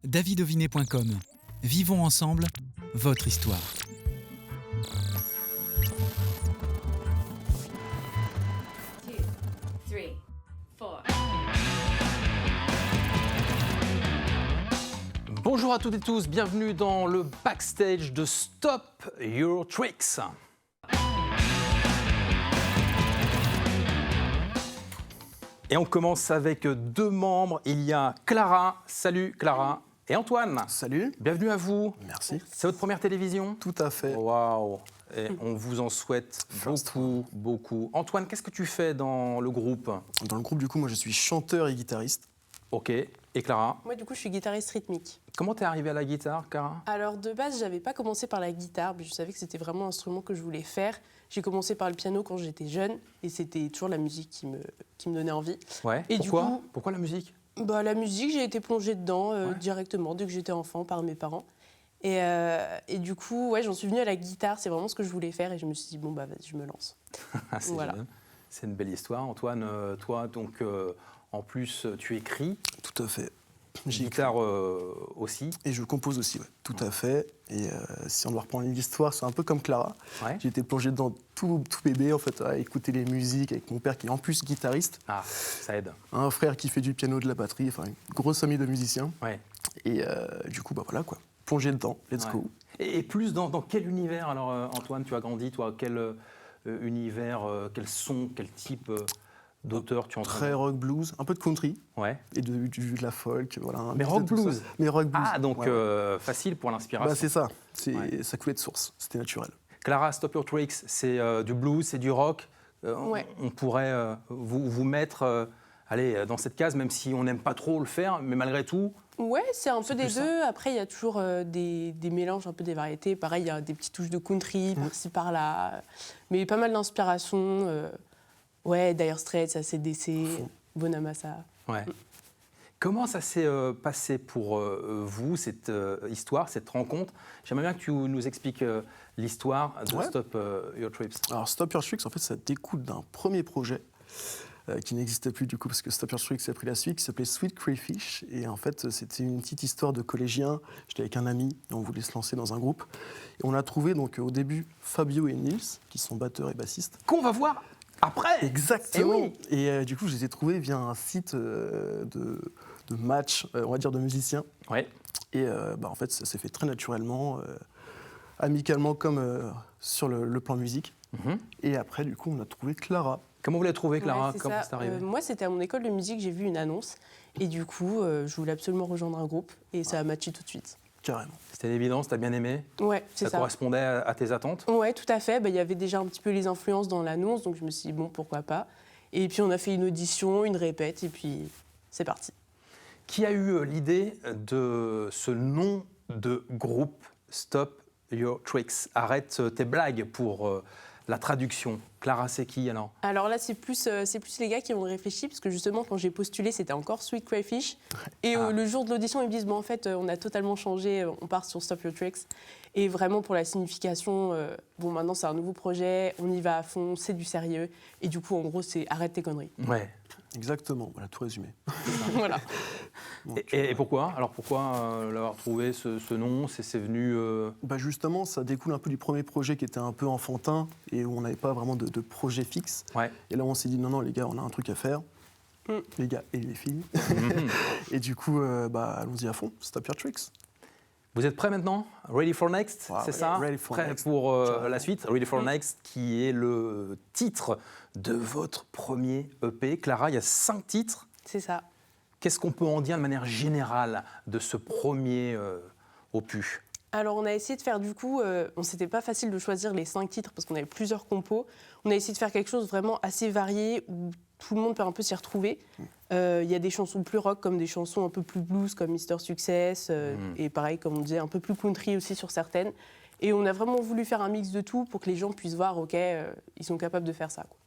davidovinet.com. Vivons ensemble votre histoire. Bonjour à toutes et tous, bienvenue dans le backstage de Stop Your Tricks. Et on commence avec deux membres. Il y a Clara, salut Clara, et Antoine. Salut. Bienvenue à vous. Merci. C'est votre première télévision ? Tout à fait. Waouh. Et on vous en souhaite beaucoup. Antoine, qu'est-ce que tu fais dans le groupe ? Dans le groupe, du coup, moi, je suis chanteur et guitariste. Ok. Et Clara ? Moi, du coup, je suis guitariste rythmique. Comment t'es arrivée à la guitare, Clara ? Alors, de base, j'avais pas commencé par la guitare, mais je savais que c'était vraiment l'instrument que je voulais faire. J'ai commencé par le piano quand j'étais jeune, et c'était toujours la musique qui me donnait envie. Ouais. Et Pourquoi la musique ? La musique, j'ai été plongée dedans directement, dès que j'étais enfant, par mes parents. Et du coup, ouais, j'en suis venue à la guitare, c'est vraiment ce que je voulais faire, et je me suis dit, vas-y, je me lance. C'est voilà. génial. C'est une belle histoire. Antoine, toi, donc, en plus, tu écris. Tout à fait. J'ai guitare aussi. Et je compose aussi, ouais. Tout à fait. Et si on doit reprendre l'histoire, c'est un peu comme Clara. Ouais. J'ai été plongé dedans tout bébé, en fait, à écouter les musiques avec mon père qui est en plus guitariste. Ah, ça aide. Un frère qui fait du piano, de la batterie, enfin une grosse famille de musiciens. Ouais. Et du coup, voilà quoi. Plongé dedans, let's go. Et plus dans quel univers, alors Antoine, tu as grandi, toi, quel univers, quel son, quel type d'auteur tu entends ? Très rock blues, un peu de country. Ouais. Et de la folk, voilà. Mais rock blues. Mais rock blues. Ah, donc ouais. facile pour l'inspiration. C'est ça. Ça coulait de source. C'était naturel. Clara, Stop Your Tricks, c'est du blues, c'est du rock. On pourrait vous mettre dans cette case, même si on n'aime pas trop le faire, mais malgré tout. Ouais, c'est un peu des plus ça. deux. Après, il y a toujours des mélanges, un peu des variétés. Pareil, il y a des petites touches de country, par-ci, par-là. Mais pas mal d'inspiration. Ouais, Dire Straits, AC/DC, Bonamassa. Ouais. Comment ça s'est passé pour vous, cette histoire, cette rencontre ? J'aimerais bien que tu nous expliques l'histoire de Stop Your Tricks. Alors, Stop Your Tricks, en fait, ça découle d'un premier projet qui n'existait plus du coup, parce que Stop Your Tricks a pris la suite, qui s'appelait Sweet Crayfish. Et en fait, c'était une petite histoire de collégien. J'étais avec un ami, et on voulait se lancer dans un groupe. Et on a trouvé donc au début Fabio et Nils, qui sont batteurs et bassistes. Qu'on va voir après. Exactement. Et du coup, je les ai trouvés via un site de match, on va dire de musiciens. Ouais. Et en fait, ça s'est fait très naturellement, amicalement comme sur le plan musique. Mm-hmm. Et après, du coup, on a trouvé Clara. Comment vous l'avez trouvé, Clara ? Ouais, Comment c'est arrivé ? moi, c'était à mon école de musique, j'ai vu une annonce. Et du coup, je voulais absolument rejoindre un groupe. Et ça a matché tout de suite. Carrément. C'était une évidence, t'as bien aimé ? Ouais, c'est ça. Correspondait à tes attentes ? Ouais, tout à fait. Il y avait déjà un petit peu les influences dans l'annonce, donc je me suis dit, pourquoi pas. Et puis, on a fait une audition, une répète, et puis c'est parti. Qui a eu l'idée de ce nom de groupe Stop Your Tricks ? Arrête tes blagues pour la traduction. Clara, c'est qui alors ? Alors là, c'est plus les gars qui ont réfléchi, parce que justement, quand j'ai postulé, c'était encore Sweet Crayfish. Et le jour de l'audition, ils me disent, en fait, on a totalement changé, on part sur Stop Your Tricks. Et vraiment, pour la signification, maintenant, c'est un nouveau projet, on y va à fond, c'est du sérieux. Et du coup, en gros, c'est arrête tes conneries. Ouais. Exactement, voilà, tout résumé. Voilà. Et pourquoi ? Alors pourquoi l'avoir trouvé ce nom ? C'est venu. Justement, ça découle un peu du premier projet qui était un peu enfantin et où on n'avait pas vraiment de projet fixe. Ouais. Et là, on s'est dit non, les gars, on a un truc à faire. Les gars et les filles. Et du coup, allons-y à fond, Stop Your Tricks. Vous êtes prêts maintenant ? Ready for next, c'est ça ? Ready for Prêt next. pour la suite ? Ready for next, qui est le titre de votre premier EP. Clara, il y a 5 titres. C'est ça. Qu'est-ce qu'on peut en dire de manière générale de ce premier opus ? Alors, on a essayé de faire du coup, c'était pas facile de choisir les 5 titres parce qu'on avait plusieurs compos. On a essayé de faire quelque chose vraiment assez varié où tout le monde peut un peu s'y retrouver. Il y a des chansons plus rock comme des chansons un peu plus blues comme Mr. Success et pareil, comme on disait, un peu plus country aussi sur certaines. Et on a vraiment voulu faire un mix de tout pour que les gens puissent voir, OK, ils sont capables de faire ça, quoi.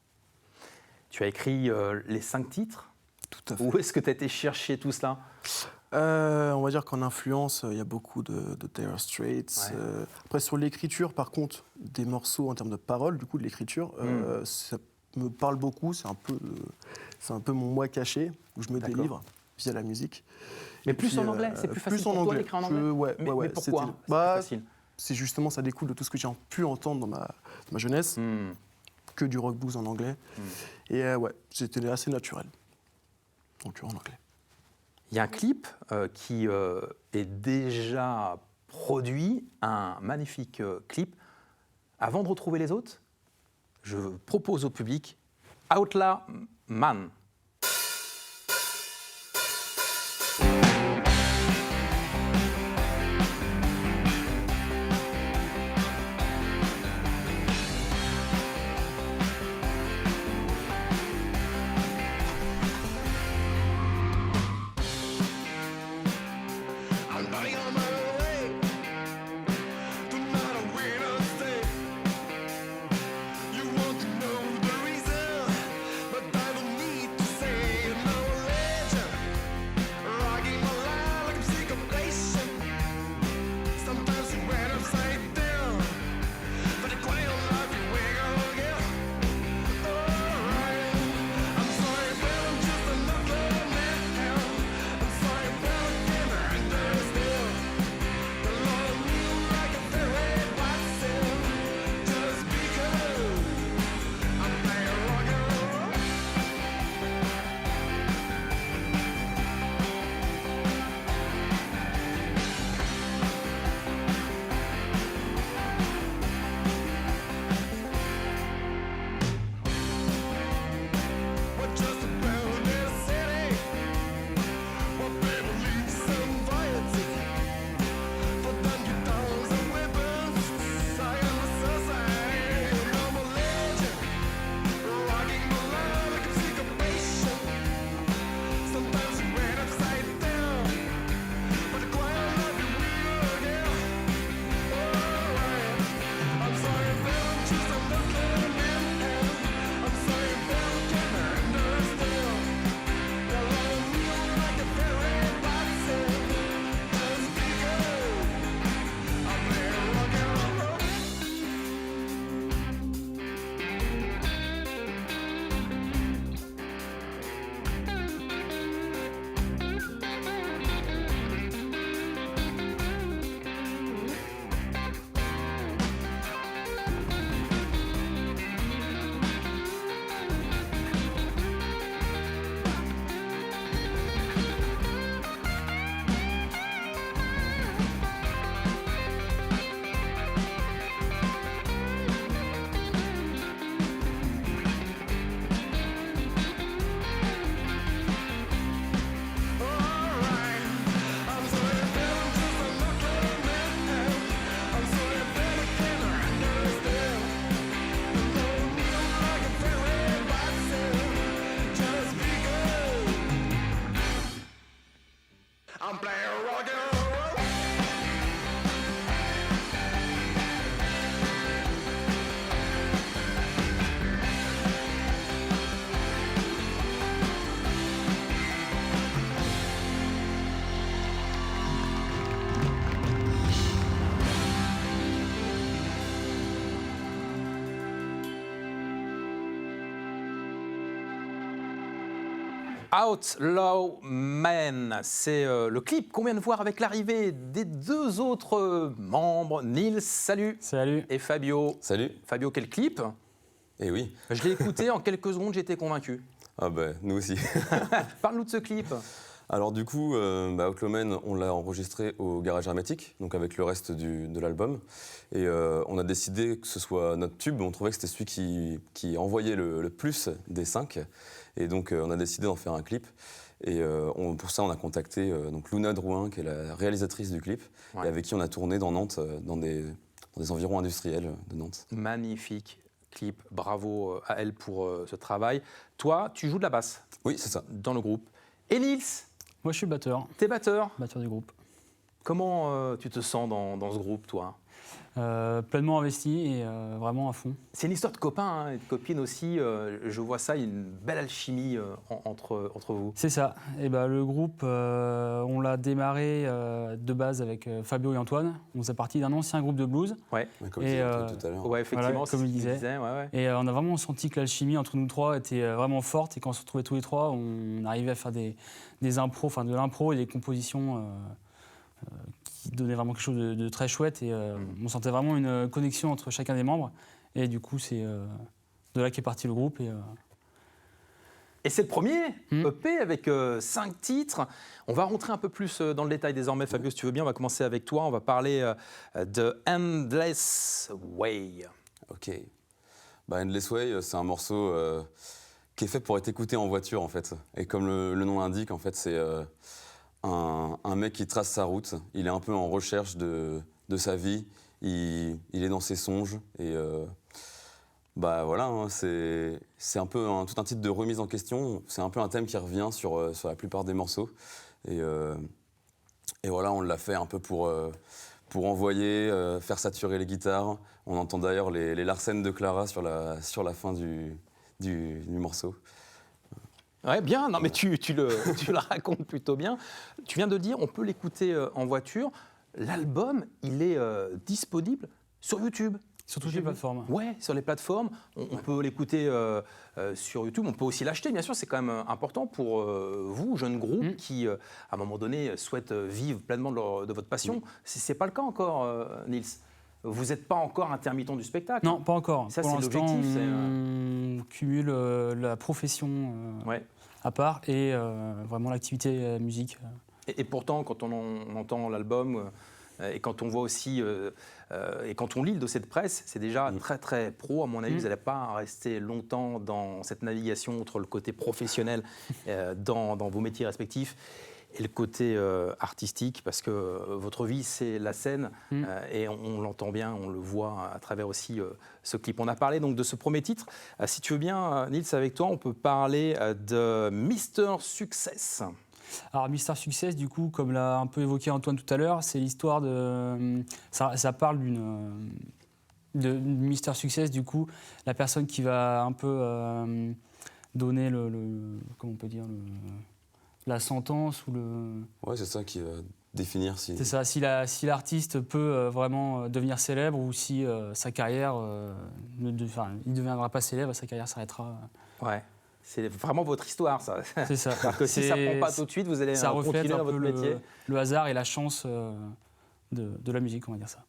Tu as écrit les 5 titres. Tout à fait. Où est-ce que tu as été chercher tout cela ? On va dire qu'en influence, il y a beaucoup de Dire Straits. Ouais. Après, sur l'écriture, par contre, des morceaux en termes de paroles, du coup, de l'écriture, ça me parle beaucoup. C'est un peu mon moi caché, où je me délivre via la musique. Mais plus Puis, en anglais, c'est plus facile en pour toi anglais. d'écrire en anglais. Ouais, Mais pourquoi c'était- c'est bah, plus facile. c'est justement, ça découle de tout ce que j'ai pu entendre dans ma jeunesse, que du rock blues en anglais. Et ouais, c'était assez naturel. Donc en anglais. Il y a un clip qui est déjà produit, un magnifique clip. Avant de retrouver les autres, je propose au public Outlaw Man. I'm running on my way to not a winner state. You want to know the reason, but I don't need to say no legend. Rocking my life like I'm sick of patient. Sometimes you went upside down, but the quiet life you wiggle again. Alright, I'm sorry, but I'm just another man. I'm sorry, but I can't understand. The Lord knew like a fairy myself, just because I'm playing rock and roll. We're just a building city, where people leave some variety. For them guitars and weapons, I am a society. I'm a legend, rocking my life like a syncopation. Sometimes you went upside down, but the quiet life you will again. Alright, I'm sorry if I'm just another man. I'm sorry if I can't understand. The Lord knew like a fairy myself, just because I'm playing rock and roll. Alright, I'm sorry if I'm just another man. I'm sorry if I can't understand. The Lord knew like a fairy myself, just because I'm playing rock and roll. Outlaw Man, c'est le clip qu'on vient de voir avec l'arrivée des deux autres membres. Nils, salut. Salut. Et Fabio. Salut. Fabio, quel clip? Eh oui. Je l'ai écouté en quelques secondes, j'étais convaincu. Ah bah, nous aussi. Parle-nous de ce clip. Alors du coup, Outlaw Man, on l'a enregistré au Garage Hermétique, donc avec le reste de l'album. Et on a décidé que ce soit notre tube. On trouvait que c'était celui qui envoyait le plus des 5. Et donc on a décidé d'en faire un clip. Et pour ça, on a contacté donc Luna Drouin, qui est la réalisatrice du clip, Ouais. et avec qui on a tourné dans Nantes, dans des environs industriels de Nantes. Magnifique clip, bravo à elle pour ce travail. Toi, tu joues de la basse Oui, c'est ça. dans le groupe. Et Nils, Moi, je suis le batteur t'es batteur. du groupe. Comment tu te sens dans ce groupe, toi? Pleinement investi et vraiment à fond. C'est une histoire de copains hein, et de copines aussi. Je vois ça, il y a une belle alchimie entre vous. C'est ça. Et ben, le groupe, on l'a démarré de base avec Fabio et Antoine. On faisait partie d'un ancien groupe de blues. Ouais, Ouais, comme Et, disait Antoine tout à l'heure. ouais effectivement, Voilà, c'est comme ce il qu'il disait. ouais, ouais. Et on a vraiment senti que l'alchimie entre nous trois était vraiment forte. Et quand on se retrouvait tous les trois, on arrivait à faire des impros, enfin de l'impro et des compositions qui donnaient vraiment quelque chose de très chouette. Et on sentait vraiment une connexion entre chacun des membres. Et du coup, c'est de là qu'est parti le groupe. Et c'est le premier Mm. EP avec 5 titres. On va rentrer un peu plus dans le détail désormais, Fabio, si tu veux bien. On va commencer avec toi. On va parler de Endless Way. Ok. Bah, Endless Way, c'est un morceau qui est fait pour être écouté en voiture, en fait. Et comme le nom l'indique, en fait, c'est un mec qui trace sa route. Il est un peu en recherche de sa vie. Il est dans ses songes. Et bah voilà, hein, c'est un peu tout un titre de remise en question. C'est un peu un thème qui revient sur la plupart des morceaux. Et voilà, on l'a fait un peu pour envoyer, faire saturer les guitares. On entend d'ailleurs les Larsen de Clara sur la fin du morceau. Ouais, bien. Non, mais tu le racontes plutôt bien. Tu viens de dire, on peut l'écouter en voiture. L'album, il est disponible sur YouTube. Sur toutes J'ai les vu. plateformes. Ouais, sur les plateformes. On peut l'écouter sur YouTube. On peut aussi l'acheter, bien sûr. C'est quand même important pour vous, jeunes groupes, qui, à un moment donné, souhaitent vivre pleinement de votre passion. C'est pas le cas encore, Nils. Vous n'êtes pas encore intermittent du spectacle. Non, pas encore. Ça, Pour c'est l'instant, l'objectif, c'est, on cumule la profession Ouais. à part et vraiment l'activité musique. Et pourtant, quand on entend l'album et quand on voit aussi et quand on lit le dossier de presse, c'est déjà très très pro. À mon avis, vous n'allez pas rester longtemps dans cette navigation entre le côté professionnel dans vos métiers respectifs et le côté artistique, parce que votre vie, c'est la scène et on l'entend bien, on le voit à travers aussi ce clip. On a parlé donc de ce premier titre. Si tu veux bien, Nils, avec toi, on peut parler de Mr. Success. Alors, Mister Success, du coup, comme l'a un peu évoqué Antoine tout à l'heure, c'est l'histoire de. Ça parle de Mister Success, du coup, la personne qui va un peu donner comment on peut dire, la sentence ou le. Ouais, c'est ça qui va définir si. C'est ça, si l'artiste peut vraiment devenir célèbre ou si sa carrière, il ne deviendra pas célèbre, sa carrière s'arrêtera. Ouais. C'est vraiment votre histoire, ça. C'est ça. C'est-à-dire que si ça ne prend pas tout de suite, vous allez Ça reflète continuer un dans votre peu métier. le hasard et la chance de la musique, on va dire ça.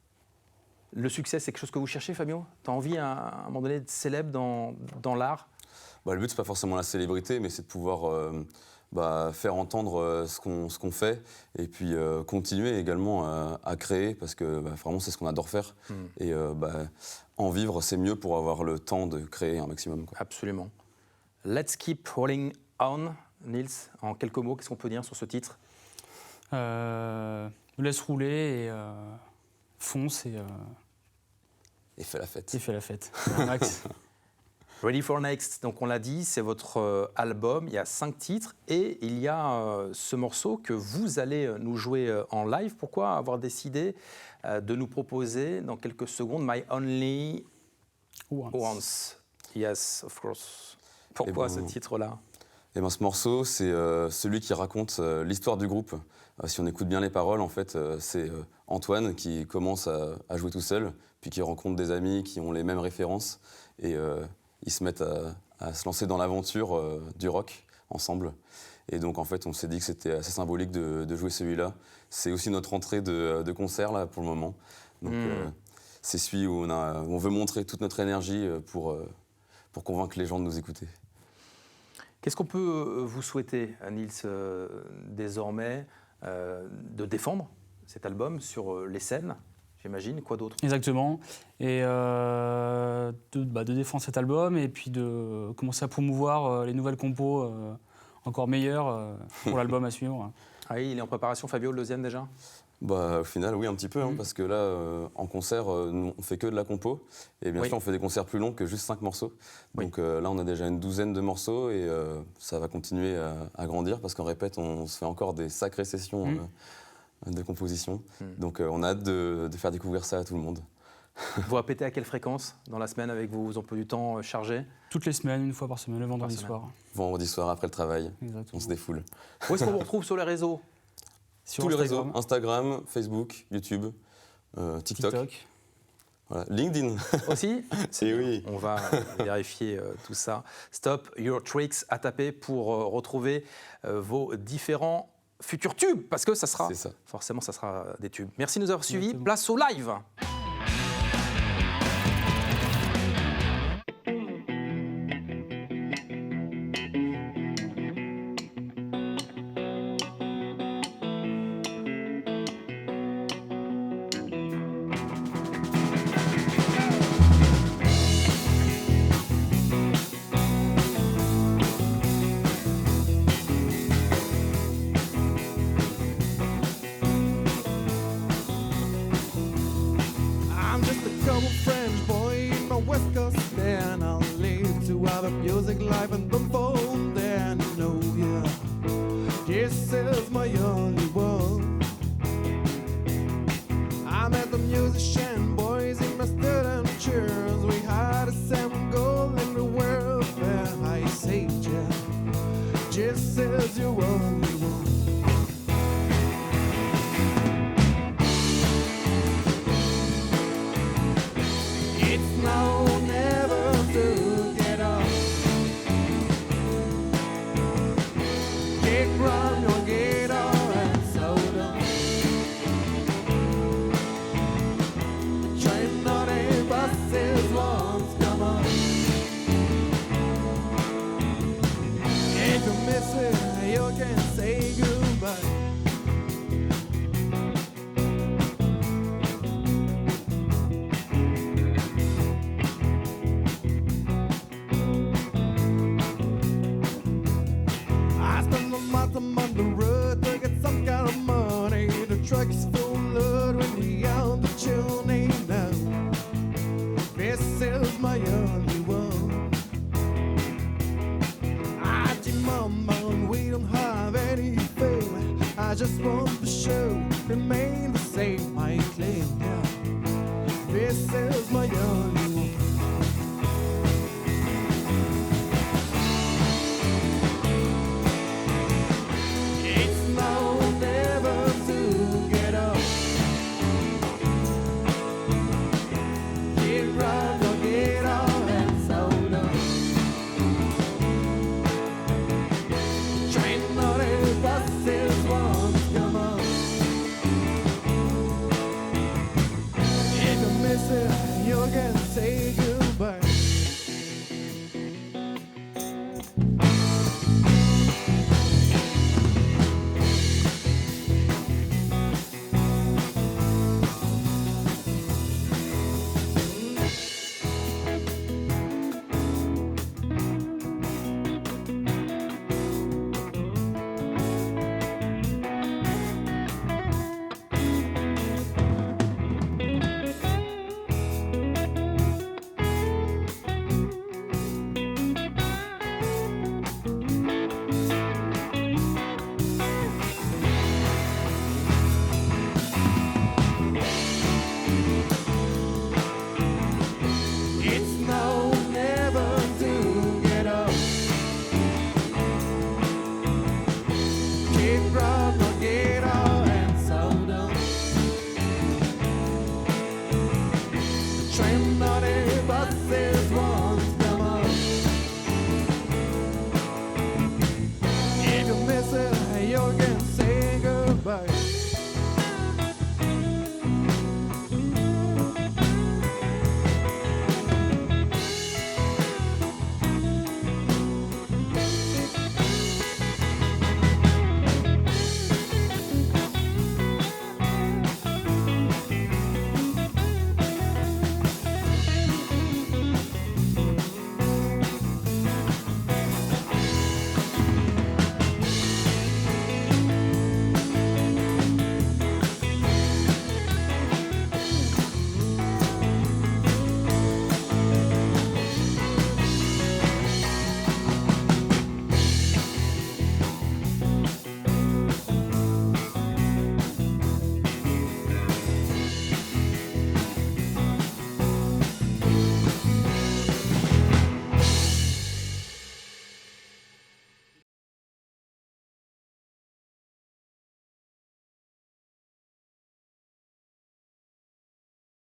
Le succès, c'est quelque chose que vous cherchez, Fabio? Tu as envie, à un moment donné, d'être célèbre dans l'art? Bah, le but, c'est pas forcément la célébrité, mais c'est de pouvoir faire entendre ce qu'on fait et puis continuer également à créer, parce que vraiment, c'est ce qu'on adore faire. Et en vivre, c'est mieux pour avoir le temps de créer un maximum, quoi. Absolument. Let's keep rolling on. Nils, en quelques mots, qu'est-ce qu'on peut dire sur ce titre? Laisse rouler et fonce et Et fais la fête. fais la fête. Max. Ready for Next, donc on l'a dit, c'est votre album, il y a 5 titres et il y a ce morceau que vous allez nous jouer en live. Pourquoi avoir décidé de nous proposer dans quelques secondes My Only Once? Yes, of course. Pourquoi Eh ben, ce titre-là? Et ce morceau, c'est celui qui raconte l'histoire du groupe. Si on écoute bien les paroles, en fait, c'est Antoine qui commence à jouer tout seul, puis qui rencontre des amis qui ont les mêmes références, et ils se mettent à se lancer dans l'aventure du rock ensemble. Et donc, en fait, on s'est dit que c'était assez symbolique de jouer celui-là. C'est aussi notre entrée de concert, là, pour le moment. Donc, c'est celui où on veut montrer toute notre énergie pour convaincre les gens de nous écouter. Qu'est-ce qu'on peut vous souhaiter, Nils, désormais, de défendre cet album sur les scènes, j'imagine? Quoi d'autre? Exactement. Et de défendre cet album et puis de commencer à promouvoir les nouvelles compos encore meilleures pour l'album à suivre. Ah oui, il est en préparation, Fabio, le deuxième déjà? Au final, oui, un petit peu, parce que là, en concert, nous, on fait que de la compo. Et bien sûr, on fait des concerts plus longs que juste 5 morceaux. Donc là, on a déjà une douzaine de morceaux et ça va continuer à grandir parce qu'en répète, on se fait encore des sacrées sessions de composition. Donc on a hâte de faire découvrir ça à tout le monde. Vous répétez à quelle fréquence dans la semaine avec vos emplois du temps chargés? Toutes les semaines, une fois par semaine, le vendredi semaine. soir. Vendredi soir après le travail, Exactement. on se défoule. Où est-ce qu'on vous retrouve sur les réseaux? Sur Tous les Instagram, réseaux, Instagram, Facebook, YouTube, TikTok, TikTok. voilà. LinkedIn. Aussi? Et oui. On va vérifier tout ça. Stop Your Tricks à taper pour retrouver vos différents futurs tubes, parce que ça sera, C'est ça. forcément, ça sera des tubes. Merci de nous avoir suivis. Exactement. Place au live. I'm just a couple French boy in my West Coast band. I'll live to have a music live and the phone there. No, yeah, this is my only world. I met the musician boy.